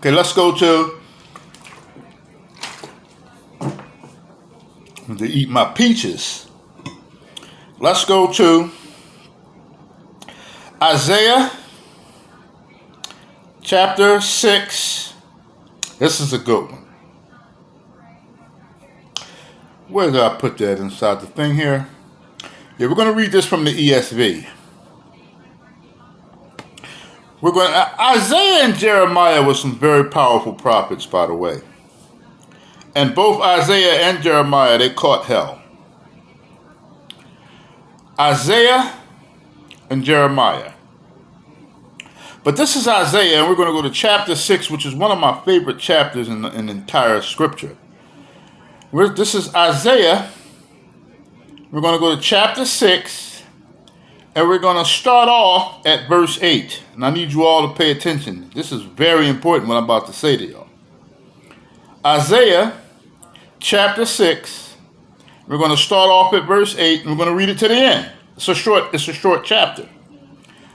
Okay, let's go to eat my peaches. Let's go to Isaiah chapter 6. This is a good one. Where did I put that inside the thing here? Yeah, we're going to read this from the ESV. Isaiah and Jeremiah were some very powerful prophets, by the way. And both Isaiah and Jeremiah, they caught hell. Isaiah and Jeremiah. But this is Isaiah, and we're going to go to chapter 6, which is one of my favorite chapters in the entire scripture. This is Isaiah. We're going to go to chapter 6, and we're going to start off at verse 8. And I need you all to pay attention. This is very important what I'm about to say to y'all. Isaiah chapter 6. We're going to start off at verse 8, and we're going to read it to the end. It's a short chapter.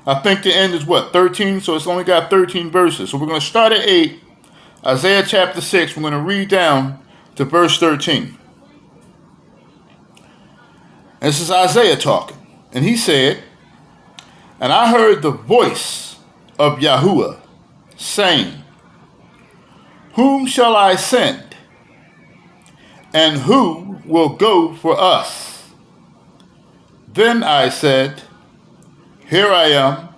I think the end is 13? So it's only got 13 verses. So we're going to start at 8, Isaiah chapter 6. We're going to read down to verse 13. This is Isaiah talking. And he said, "And I heard the voice of Yahuwah saying, Whom shall I send? And who will go for us? Then I said, Here I am,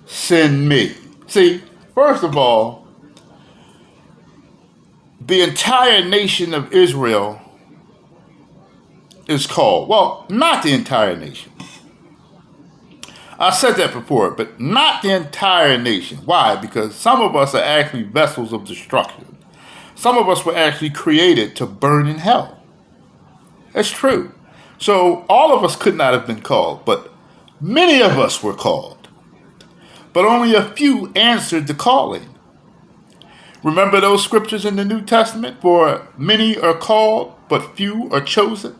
send me." See, first of all, the entire nation of Israel is called. Well, not the entire nation. I said that before, but not the entire nation. Why? Because some of us are actually vessels of destruction. Some of us were actually created to burn in hell. It's true. So all of us could not have been called, but many of us were called. But only a few answered the calling. Remember those scriptures in the New Testament? For many are called, but few are chosen.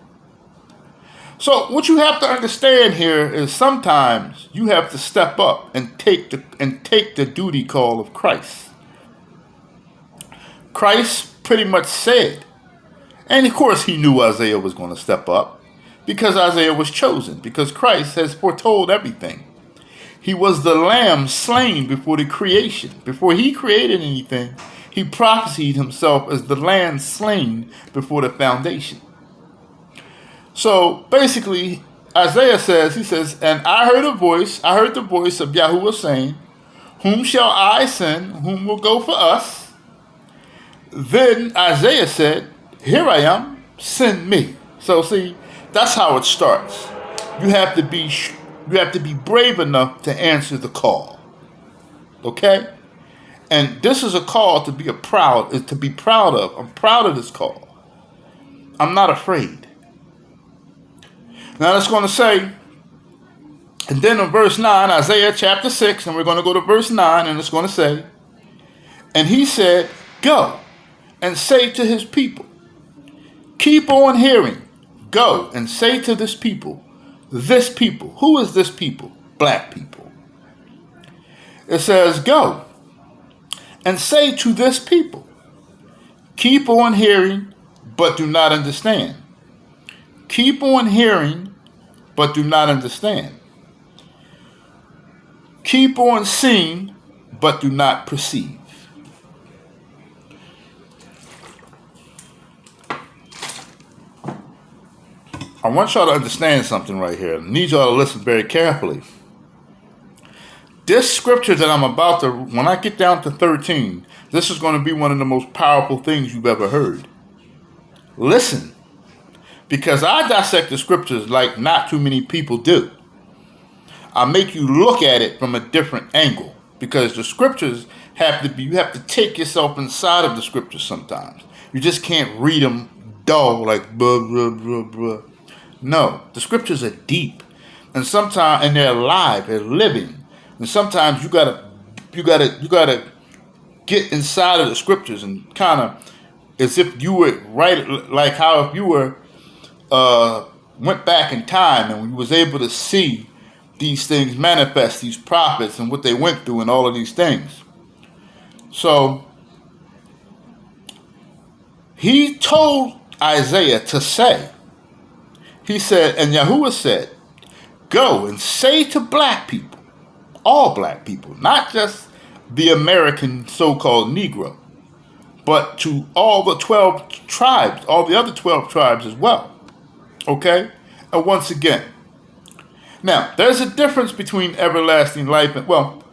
So what you have to understand here is sometimes you have to step up and take the duty call of Christ. Christ pretty much said, and of course he knew Isaiah was going to step up because Isaiah was chosen, because Christ has foretold everything. He was the lamb slain before the creation. Before he created anything, he prophesied himself as the lamb slain before the foundation. So basically, Isaiah says, "And I heard the voice of Yahuwah saying, Whom shall I send? Whom will go for us? Then Isaiah said, Here I am, send me." So see, that's how it starts. You have to be brave enough to answer the call. Okay? And this is a call to be proud of. I'm proud of this call. I'm not afraid. Now it's going to say, and then in verse 9, Isaiah chapter 6, and we're going to go to verse 9, and it's going to say, "And he said, Go and say to his people, keep on hearing. Go and say to this people." This people. Who is this people? Black people. It says, "Go and say to this people, keep on hearing, but do not understand. Keep on hearing, but do not understand. Keep on seeing, but do not perceive." I want y'all to understand something right here. I need y'all to listen very carefully. This scripture that I'm about to, when I get down to 13, this is going to be one of the most powerful things you've ever heard. Listen. Because I dissect the scriptures like not too many people do. I make you look at it from a different angle. Because the scriptures you have to take yourself inside of the scriptures sometimes. You just can't read them dull, like blah, blah, blah, blah. No, the scriptures are deep. And sometimes, and they're alive, they're living. And sometimes you gotta get inside of the scriptures and kind of, as if you were right, like how if you were, went back in time and we was able to see these things manifest, these prophets and what they went through and all of these things. So He told Isaiah to say, he said, and Yahuwah said, go and say to black people, all black people, not just the American so-called Negro, but to all the 12 tribes, all the other 12 tribes as well. Okay? And once again, now, there's a difference between everlasting life and, well,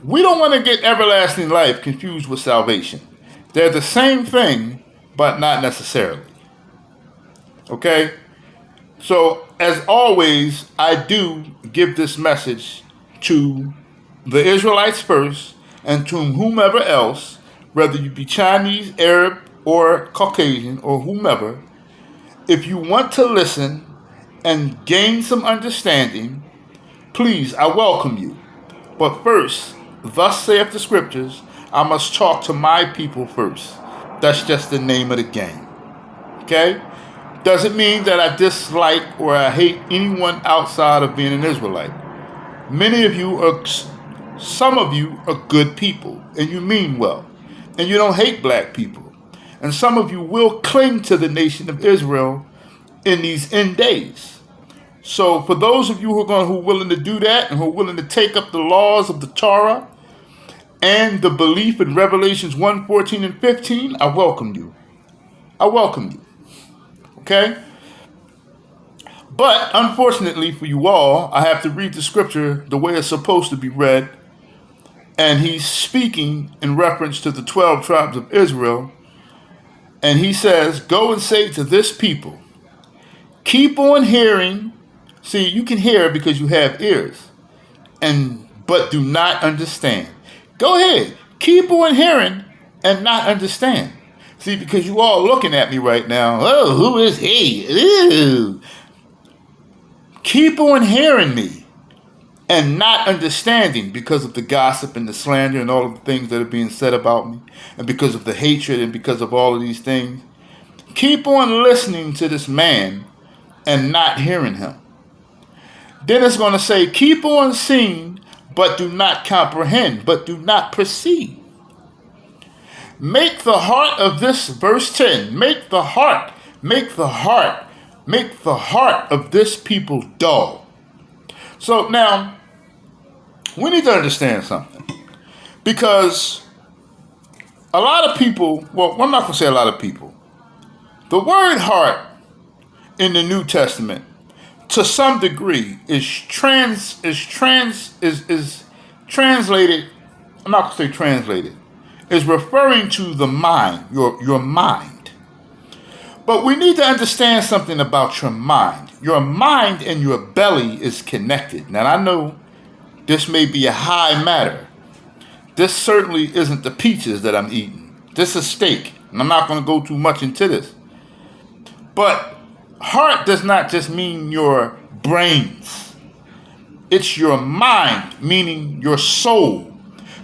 we don't want to get everlasting life confused with salvation. They're the same thing, but not necessarily. Okay? So, as always, I do give this message to the Israelites first and to whomever else, whether you be Chinese, Arab, or Caucasian, or whomever. If you want to listen and gain some understanding, please, I welcome you. But first, thus saith the scriptures, I must talk to my people first. That's just the name of the game. Okay? Doesn't mean that I dislike or I hate anyone outside of being an Israelite. Some of you are good people, and you mean well, and you don't hate black people. And some of you will cling to the nation of Israel in these end days. So for those of you who are willing to do that and who are willing to take up the laws of the Torah and the belief in Revelations 1, 14, and 15, I welcome you. I welcome you. Okay? But unfortunately for you all, I have to read the scripture the way it's supposed to be read. And he's speaking in reference to the 12 tribes of Israel. And he says, go and say to this people, keep on hearing. See, you can hear because you have ears, but do not understand. Go ahead. Keep on hearing and not understand. See, because you all looking at me right now. Oh, who is he? Ew. Keep on hearing me and not understanding because of the gossip and the slander and all of the things that are being said about me, and because of the hatred and because of all of these things. Keep on listening to this man and not hearing him. Then it's going to say, keep on seeing, but do not comprehend, but do not perceive. Make the heart of this, verse 10, make the heart of this people dull. So now, we need to understand something. Because a lot of people, well, I'm not going to say a lot of people. The word heart in the New Testament, to some degree, is translated, I'm not going to say translated, is referring to the mind, your mind. But we need to understand something about your mind. Your mind and your belly is connected. Now, I know this may be a high matter. This certainly isn't the peaches that I'm eating. This is steak, and I'm not going to go too much into this. But heart does not just mean your brains. It's your mind, meaning your soul.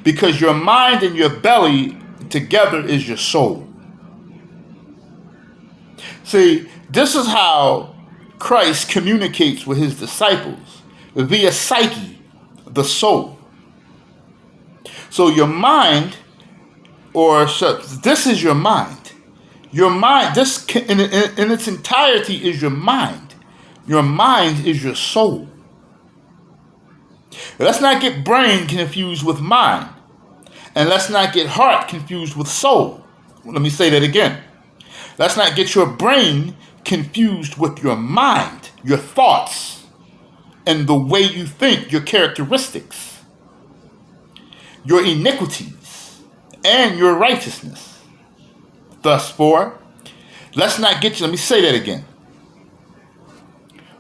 Because your mind and your belly together is your soul. See, this is how Christ communicates with his disciples, via psyche, the soul. So your mind, this is your mind. Your mind, this in its entirety is your mind. Your mind is your soul. Let's not get brain confused with mind. And let's not get heart confused with soul. Let me say that again. Let's not get your brain confused with your mind, your thoughts, and the way you think, your characteristics, your iniquities, and your righteousness. Thus let's not get you, let me say that again.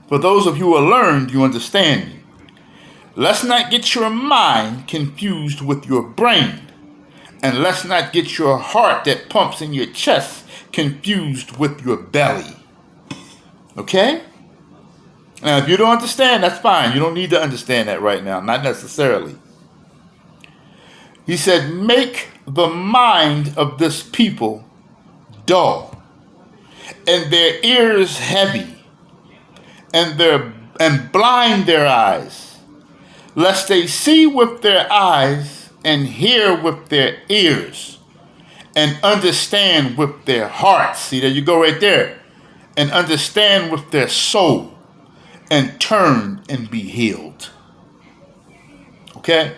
For those of you who are learned, you understand me. Let's not get your mind confused with your brain. And let's not get your heart that pumps in your chest confused with your belly. Okay? Now, if you don't understand, that's fine. You don't need to understand that right now. Not necessarily. He said, make the mind of this people dull, and their ears heavy, and blind their eyes, lest they see with their eyes and hear with their ears, and understand with their hearts. See, there you go right there. And understand with their soul and turn and be healed. Okay?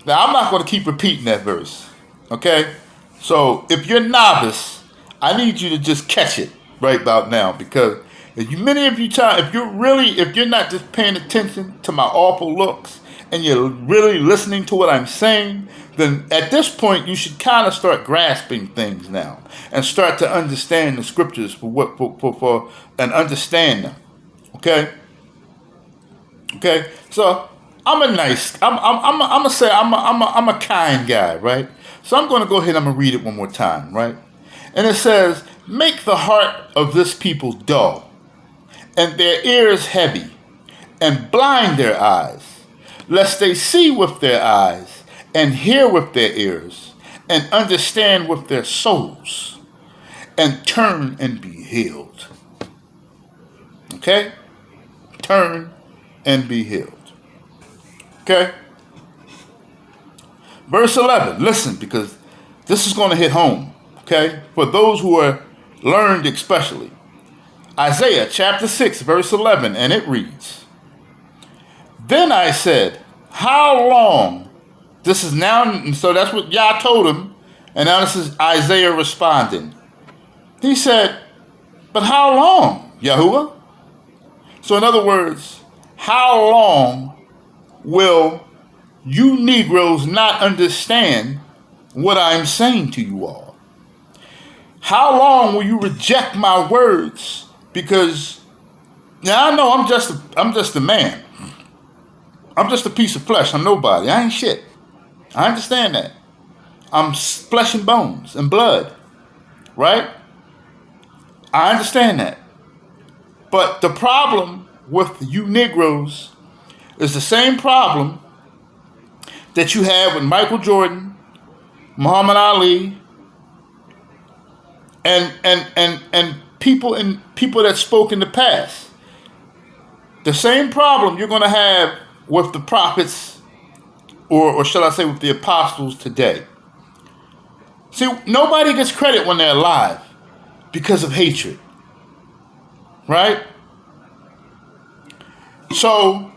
Now, I'm not going to keep repeating that verse. Okay? So, if you're novice, I need you to just catch it right about now, because if you're not just paying attention to my awful looks and you're really listening to what I'm saying, then at this point you should kind of start grasping things now and start to understand the scriptures and understand them. Okay? Okay? So I'm a kind guy, right? So I'm going to go ahead and I'm going to read it one more time, right? And it says, make the heart of this people dull, and their ears heavy, and blind their eyes, lest they see with their eyes, and hear with their ears, and understand with their souls, and turn and be healed. Okay? Turn and be healed. Okay? Verse 11, listen, because this is going to hit home. Okay? For those who are learned especially. Isaiah chapter 6, verse 11, and it reads, then I said, how long? This is now, and so that's what Yah told him, and now this is Isaiah responding. He said, but how long, Yahuwah? So in other words, how long will you Negroes not understand what I'm saying to you all? How long will you reject my words? Because now I know I'm just a man. I'm just a piece of flesh. I'm nobody. I ain't shit. I understand that. I'm flesh and bones and blood. Right? I understand that. But the problem with you Negroes is the same problem that you had with Michael Jordan, Muhammad Ali, and people that spoke in the past. The same problem you're going to have with the prophets, or shall I say with the apostles today. See, nobody gets credit when they're alive because of hatred. Right? So,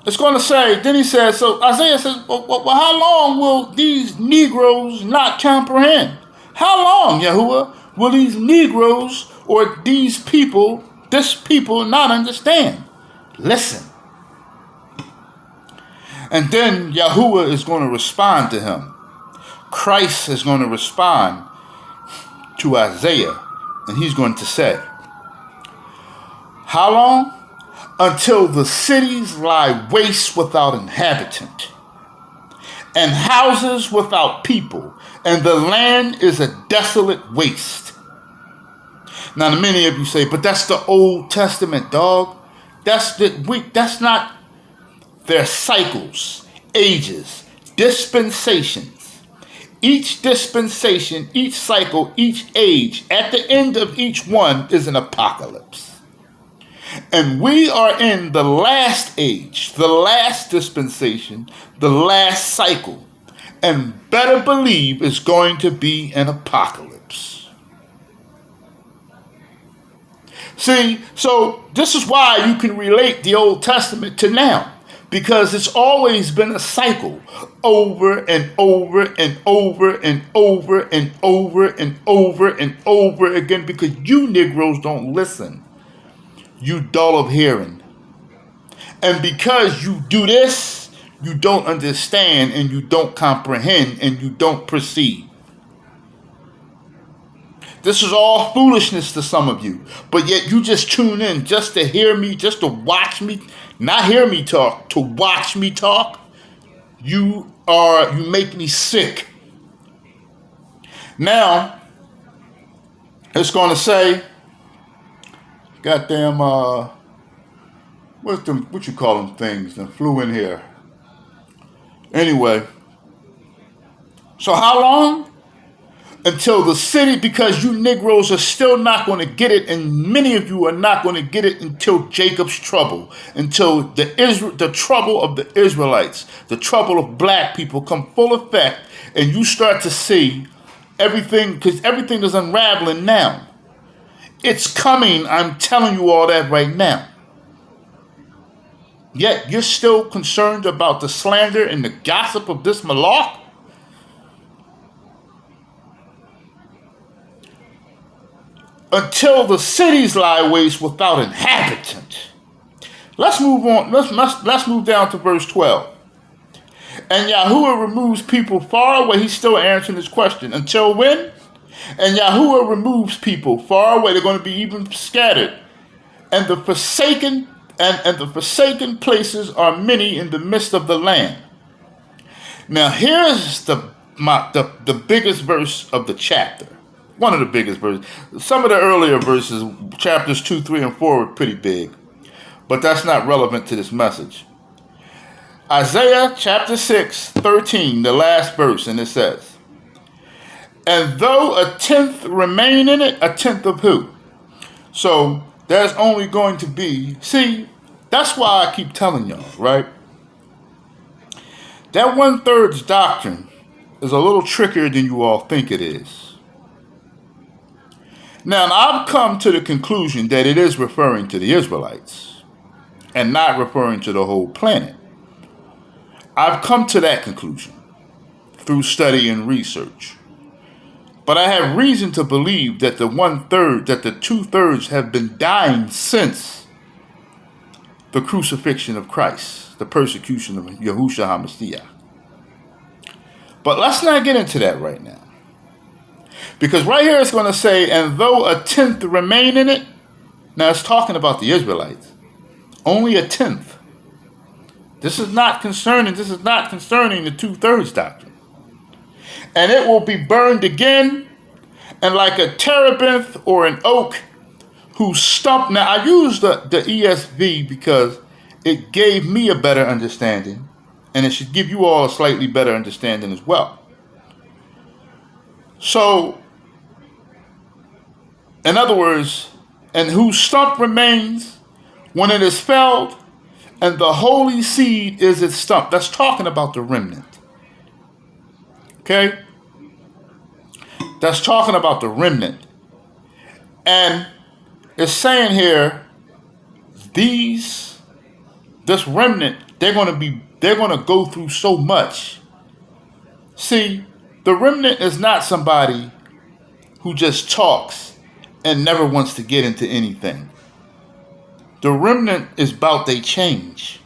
it's going to say, then he says, so Isaiah says, well, how long will these Negroes not comprehend? How long, Yahuwah, will these Negroes or this people not understand? Listen. And then Yahuwah is going to respond to him. Christ is going to respond to Isaiah, and he's going to say, how long? Until the cities lie waste without inhabitant, and houses without people, and the land is a desolate waste. Now, many of you say, but that's the Old Testament, dog. That's not their cycles, ages, dispensations. Each dispensation, each cycle, each age, at the end of each one is an apocalypse. And we are in the last age, the last dispensation, the last cycle. And better believe it's going to be an apocalypse. See, so this is why you can relate the Old Testament to now. Because it's always been a cycle over and over and over and over and over and over and over again, because you Negroes don't listen. You dull of hearing. And because you do this, you don't understand and you don't comprehend and you don't perceive. This is all foolishness to some of you. But yet you just tune in just to hear me, just to watch me, not hear me talk, to watch me talk. You make me sick. Now, it's going to say, goddamn, what you call them things that flew in here? Anyway, so how long? Until the city, because you Negroes are still not going to get it, and many of you are not going to get it until Jacob's trouble, until the trouble of the Israelites, the trouble of black people come full effect, and you start to see everything, because everything is unraveling now. It's coming. I'm telling you all that right now. Yet you're still concerned about the slander and the gossip of this Malak? Until the cities lie waste without inhabitant. Let's move on. Let's move down to verse 12. And Yahuwah removes people far away. He's still answering this question. Until when? And Yahuwah removes people far away. They're going to be even scattered. And the forsaken and the forsaken places are many in the midst of the land. Now here's the biggest verse of the chapter. One of the biggest verses. Some of the earlier verses, chapters 2, 3, and 4, were pretty big. But that's not relevant to this message. Isaiah chapter 6, 13, the last verse, and it says, and though a tenth remain in it, a tenth of who? So there's only going to be, see, that's why I keep telling y'all, right? That 1/3 doctrine is a little trickier than you all think it is. Now, I've come to the conclusion that it is referring to the Israelites and not referring to the whole planet. I've come to that conclusion through study and research. But I have reason to believe that the 1/3, that the 2/3 have been dying since the crucifixion of Christ, the persecution of Yahushua HaMashiach. But let's not get into that right now. Because right here it's going to say, and though a tenth remain in it, now it's talking about the Israelites. Only a tenth. This is not concerning the 2/3 doctrine. And it will be burned again, and like a terebinth or an oak whose stump. Now I use the ESV because it gave me a better understanding, and it should give you all a slightly better understanding as well. So, in other words, and whose stump remains when it is felled, and the holy seed is its stump. That's talking about the remnant. Okay? That's talking about the remnant. And it's saying here, this remnant, they're going to go through so much. See, the remnant is not somebody who just talks and never wants to get into anything. The remnant is about they change.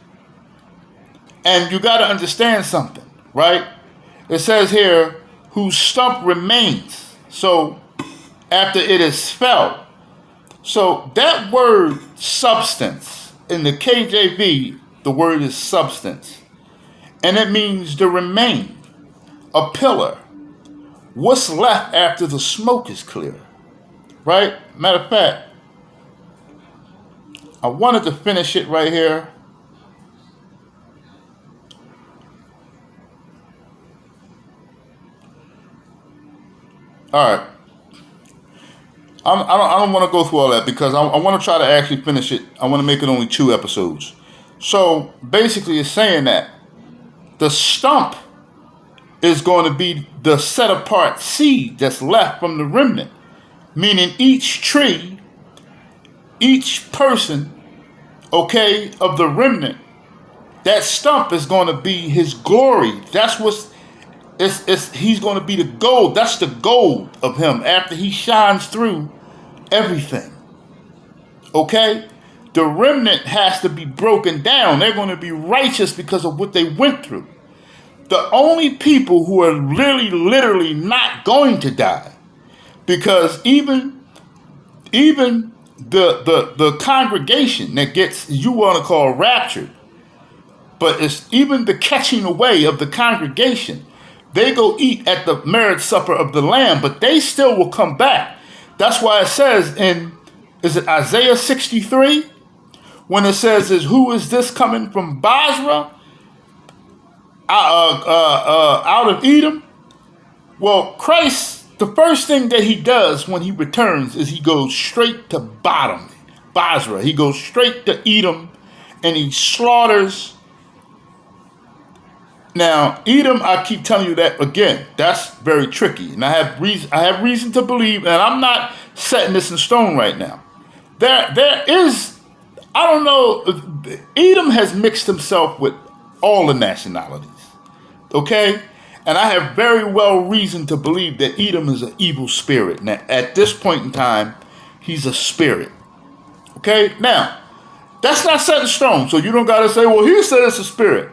And you got to understand something, right? It says here, whose stump remains. So, after it is felt. So, that word substance, in the KJV, the word is substance. And it means to remain, a pillar. What's left after the smoke is clear, right? Matter of fact, I wanted to finish it right here. All right. I don't want to go through all that because I want to try to actually finish it. I want to make it only 2 episodes. So basically it's saying that the stump is going to be the set apart seed that's left from the remnant. Meaning each tree, each person, okay, of the remnant, that stump is going to be his glory. That's what's, he's going to be the gold. That's the gold of him after he shines through everything. Okay? The remnant has to be broken down. They're going to be righteous because of what they went through. The only people who are really, literally not going to die, because even the congregation that gets, you want to call raptured, but it's even the catching away of the congregation. They go eat at the marriage supper of the Lamb, but they still will come back. That's why it says is it Isaiah 63? When it says, who is this coming from Basra? Out of Edom? Well, Christ, the first thing that he does when he returns is he goes straight to Basra. He goes straight to Edom, and he slaughters Now, Edom, I keep telling you that again. That's very tricky, and I have reason to believe, and I'm not setting this in stone right now. There is, I don't know. Edom has mixed himself with all the nationalities. Okay, and I have very well reason to believe that Edom is an evil spirit. Now, at this point in time, he's a spirit. Okay, now that's not set in stone, so you don't got to say, well, he said it's a spirit.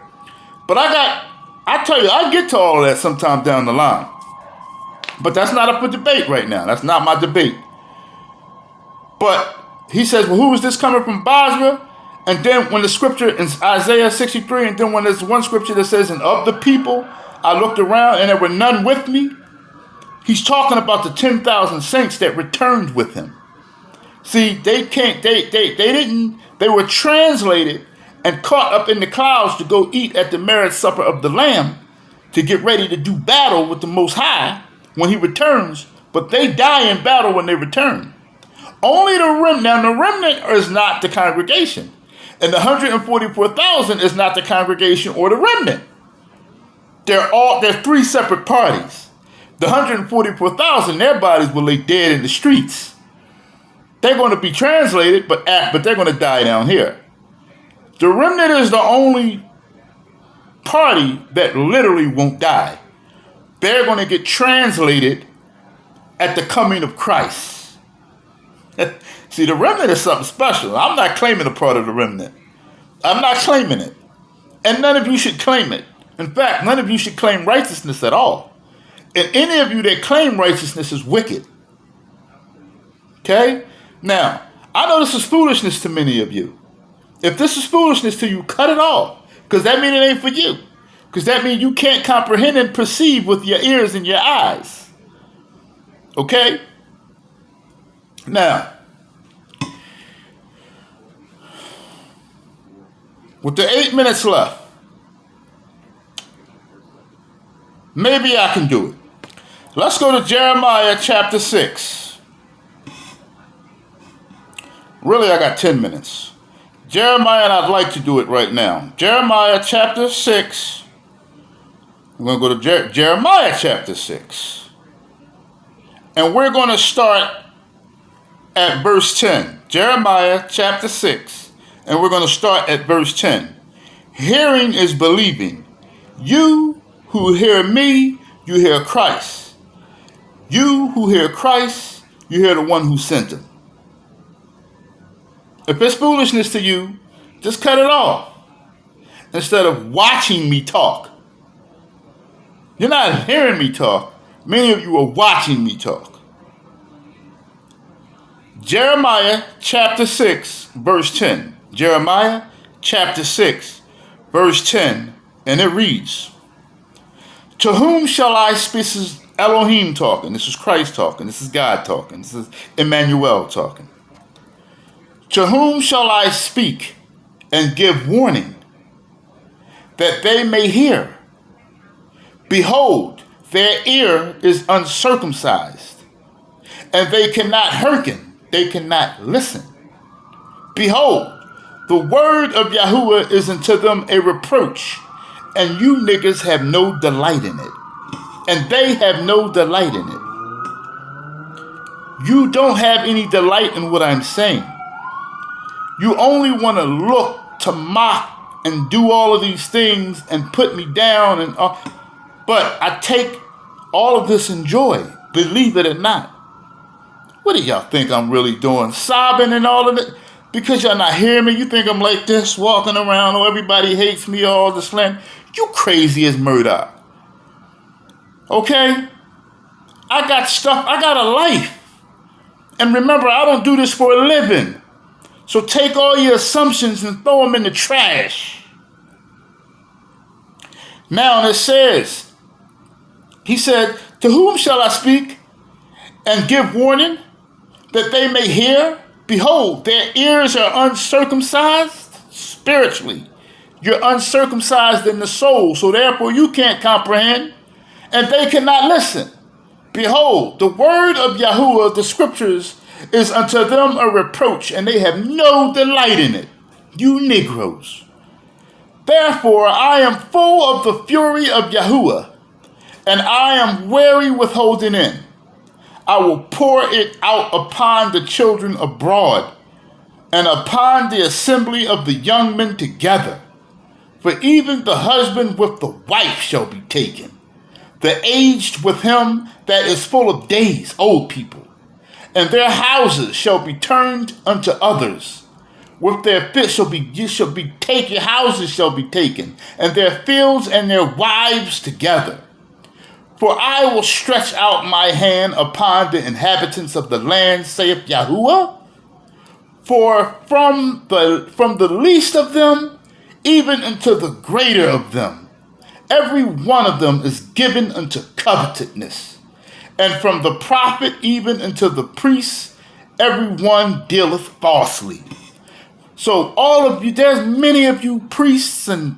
But I tell you, I get to all of that sometime down the line. But that's not up for debate right now. That's not my debate. But he says, well, who is this coming from Basra? And then when the scripture in Isaiah 63, and then when there's one scripture that says, and of the people, I looked around and there were none with me. He's talking about the 10,000 saints that returned with him. See, they were translated and caught up in the clouds to go eat at the marriage supper of the Lamb to get ready to do battle with the Most High when he returns, but they die in battle when they return. Only the remnant, now the remnant is not the congregation, and the 144,000 is not the congregation or the remnant. They're three separate parties. The 144,000, their bodies will lay dead in the streets. They're going to be translated, but they're going to die down here. The remnant is the only party that literally won't die. They're going to get translated at the coming of Christ. See, the remnant is something special. I'm not claiming a part of the remnant. I'm not claiming it. And none of you should claim it. In fact, none of you should claim righteousness at all. And any of you that claim righteousness is wicked. Okay? Now, I know this is foolishness to many of you. If this is foolishness to you, cut it off. Because that means it ain't for you. Because that means you can't comprehend and perceive with your ears and your eyes. Okay? Now, with the 8 minutes left, maybe I can do it. Let's go to Jeremiah chapter 6. Really, I got 10 minutes. Jeremiah, and I'd like to do it right now. Jeremiah chapter 6. I'm going to go to Jeremiah chapter 6. And we're going to start at verse 10. Jeremiah chapter 6. And we're going to start at verse 10. Hearing is believing. You who hear me, you hear Christ. You who hear Christ, you hear the one who sent him. If it's foolishness to you, just cut it off. Instead of watching me talk. You're not hearing me talk. Many of you are watching me talk. Jeremiah chapter 6, verse 10. Jeremiah chapter 6, verse 10. And it reads, to whom shall I speak? This is Elohim talking. This is Christ talking. This is God talking. This is Emmanuel talking. To whom shall I speak and give warning that they may hear? Behold, their ear is uncircumcised, and they cannot hearken, they cannot listen. Behold, the word of Yahuwah is unto them a reproach, and you niggas have no delight in it, and they have no delight in it. You don't have any delight in what I'm saying. You only want to look to mock and do all of these things and put me down. But I take all of this in joy, believe it or not. What do y'all think I'm really doing? Sobbing and all of it? Because y'all not hearing me? You think I'm like this, walking around, oh, everybody hates me, all this slander? You crazy as Murdoch. Okay? I got stuff, I got a life. And remember, I don't do this for a living. So take all your assumptions and throw them in the trash. Now it says, he said, to whom shall I speak and give warning that they may hear? Behold, their ears are uncircumcised spiritually. You're uncircumcised in the soul, so therefore you can't comprehend, and they cannot listen. Behold, the word of Yahuwah, the scriptures, is unto them a reproach, and they have no delight in it. You Negroes. Therefore I am full of the fury of Yahuwah, and I am weary with holding in. I will pour it out upon the children abroad, and upon the assembly of the young men together. For even the husband with the wife shall be taken, the aged with him that is full of days, old people, and their houses shall be turned unto others. With their fields shall be taken, houses shall be taken, and their fields and their wives together. For I will stretch out my hand upon the inhabitants of the land, saith Yahuwah. For from the least of them, even unto the greater of them, every one of them is given unto covetousness. And from the prophet even unto the priest, every one dealeth falsely. So all of you, there's many of you priests and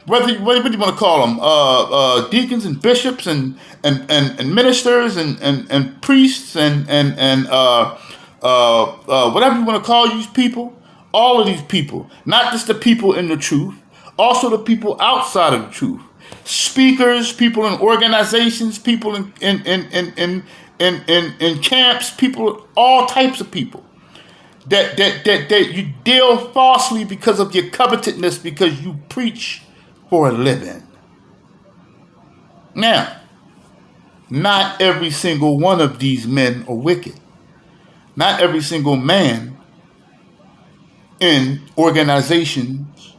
whether you want to call them, deacons and bishops and ministers and priests and whatever you want to call these people, all of these people, not just the people in the truth, also the people outside of the truth, speakers, people in organizations, people in camps, people, all types of people. That you deal falsely because of your covetousness, because you preach for a living. Now, not every single one of these men are wicked. Not every single man in organizations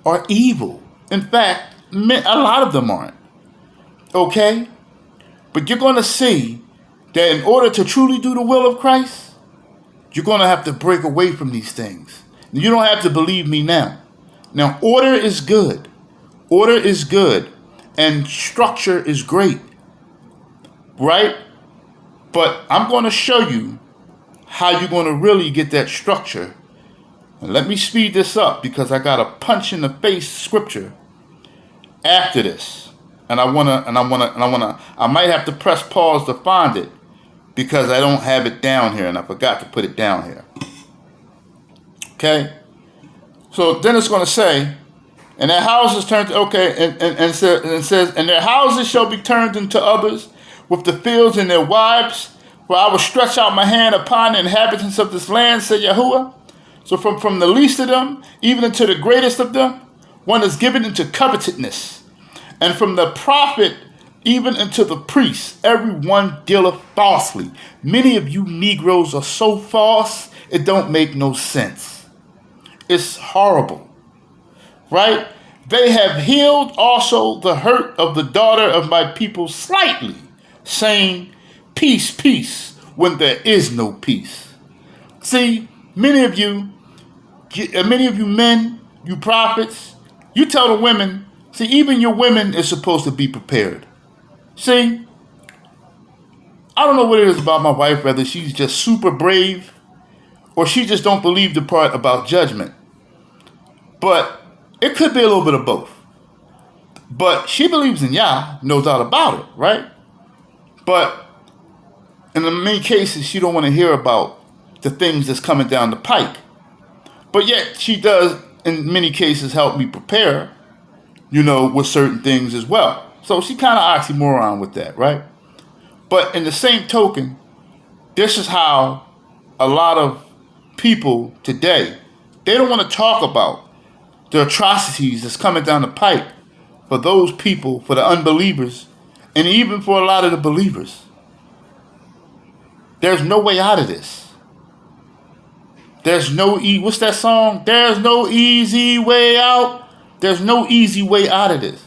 are evil. In fact, a lot of them aren't. Okay? But you're going to see that in order to truly do the will of Christ, you're going to have to break away from these things. You don't have to believe me now. Now, order is good. Order is good. And structure is great. Right? But I'm going to show you how you're going to really get that structure. And let me speed this up because I got a punch in the face scripture after this. And I might have to press pause to find it, because I don't have it down here and I forgot to put it down here. Okay? So then it's going to say, and their houses turned to, and says, and their houses shall be turned into others, with the fields and their wives, for I will stretch out my hand upon the inhabitants of this land, said Yahuwah. So from the least of them, even unto the greatest of them, one is given into covetousness. And from the prophet even unto the priest, every one dealeth falsely. Many of you Negroes are so false, it don't make no sense. It's horrible, right? They have healed also the hurt of the daughter of my people slightly, saying, peace, peace, when there is no peace. See, many of you men, you prophets, you tell the women, see, even your women is supposed to be prepared. See, I don't know what it is about my wife, whether she's just super brave or she just don't believe the part about judgment. But it could be a little bit of both. But she believes in Yah, no doubt about it, right? But in many cases, she don't want to hear about the things that's coming down the pike. But yet she does, in many cases, help me prepare, with certain things as well. So she kind of oxymoron with that, right? But in the same token, this is how a lot of people today, they don't want to talk about the atrocities that's coming down the pike for those people, for the unbelievers, and even for a lot of the believers. There's no way out of this. There's no what's that song? There's no easy way out. There's no easy way out of this.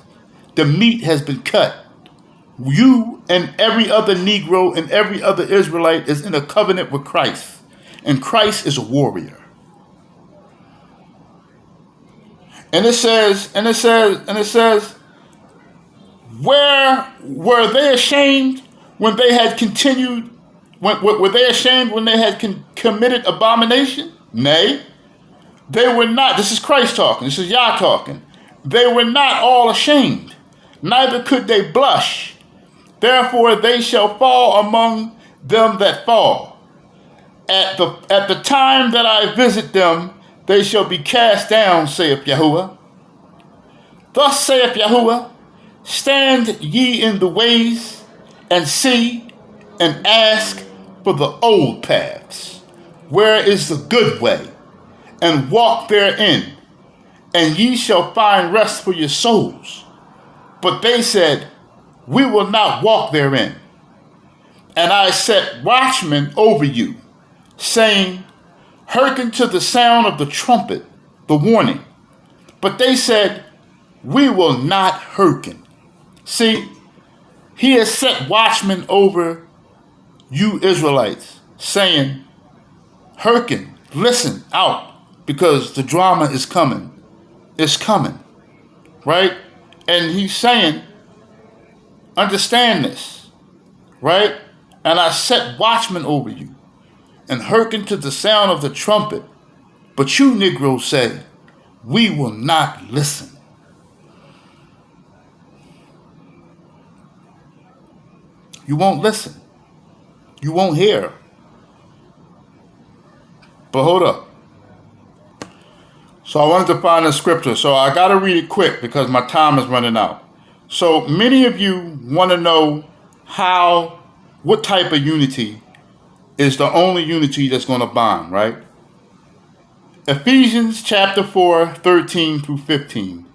The meat has been cut. You and every other Negro and every other Israelite is in a covenant with Christ. And Christ is a warrior. And it says, where were they ashamed when they had continued? Were they ashamed when they had committed abomination? Nay, they were not. This is Christ talking. This is Yah talking. They were not all ashamed. Neither could they blush. Therefore they shall fall among them that fall. At the time that I visit them, they shall be cast down, saith Yahuwah. Thus saith Yahuwah, stand ye in the ways, and see, and ask for the old paths, where is the good way, and walk therein, and ye shall find rest for your souls. But they said, we will not walk therein. And I set watchmen over you, saying, hearken to the sound of the trumpet, the warning. But they said, we will not hearken. See, he has set watchmen over you Israelites, saying, hearken, listen out, because the drama is coming. It's coming, right? And he's saying, understand this, right? And I set watchmen over you, and hearken to the sound of the trumpet. But you Negroes say, we will not listen. You won't listen. You won't hear. But hold up. So I wanted to find a scripture. So I got to read it quick because my time is running out. So many of you want to know what type of unity is the only unity that's going to bond, right? Ephesians chapter 4, 13 through 15.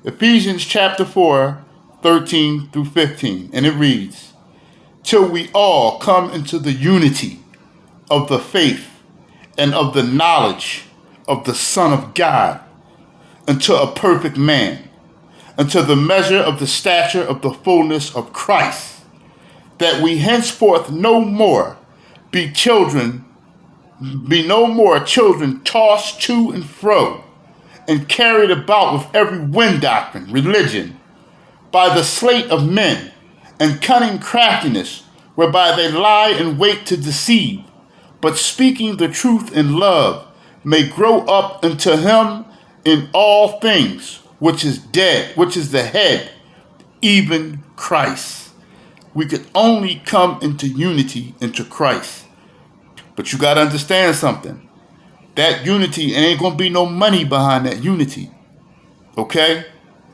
Ephesians chapter 4, 13 through 15. And it reads, till we all come into the unity of the faith and of the knowledge of the Son of God, unto a perfect man, unto the measure of the stature of the fullness of Christ, that we henceforth no more be no more children tossed to and fro, and carried about with every wind doctrine, religion, by the sleight of men, and cunning craftiness, whereby they lie in wait to deceive, but speaking the truth in love, may grow up unto him in all things, which is the head, even Christ. We could only come into unity into Christ. But you got to understand something. That unity, ain't going to be no money behind that unity. Okay?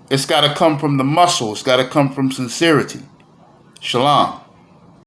It's got to come from the muscle. It's got to come from sincerity. Shalom.